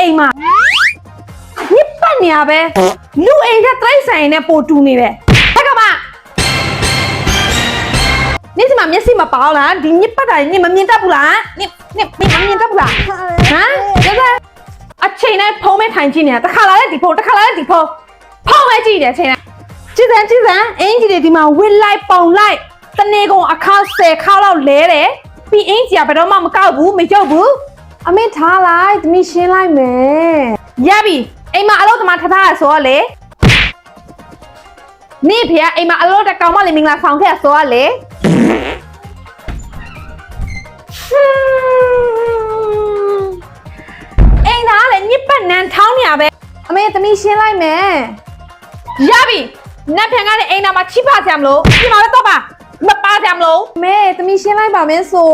အိမ်မှာညစ်ပတ်နေရပဲလူအိမ်ကတိတ်ဆိုင်နဲ့ပို့တူနေတယ်ဟဲ့ကမနေ့စမှာမျက်စိမပေါက်လားဒီညစ်ပတ်တာညမမြင်တတ်ဘူးလားညမမြင်တတ်ဘူးလားဟမ်ကျတော့အချိန်နဲ့ဖုံးမဲ့ထိုင်ကြည့်နေတာတစ်ခါလာတဲ့ဒီဖုံးတစ်ခါလာတဲ့ဒီဖုံးဖုံးပဲကြည့်တယ်အချိန်နဲ့ကြည့်စမ်းအင်ကြီးတွေဒီမှာဝစ်လိုက်ပုံလိုက်တနေ့ကုန်အခါ10ခါလောက်လဲတယ်ပြီးအင်ကြီးကဘယ်တော့မှမကောက်ဘူးမရုပ်ဘူးအမေထားလိုက်သမီးရှင်းလိုက်မယ်ရပြီအိမ်မှာအလုပ်သမားထထားရဆိုတော့လေနေ့ဖေကအိမ်မှာအလုပ်တကောင်မလေးမင်္ဂလာဆောင်ခဲ့ဆိုတော့လေအိမ်သားလည်းညစ်ပတ်နန်းထောင်းနေရပဲအမေသမီးရှင်းလိုက်မယ်ရပြီနတ်ဖန်ကလည်းအိမ်သားမှာချိပါကြမလို့ဒီမှာလည်းတော့ပါမပါကြမလို့အမေသမီးရှင်းလိုက်ပါမယ်ဆို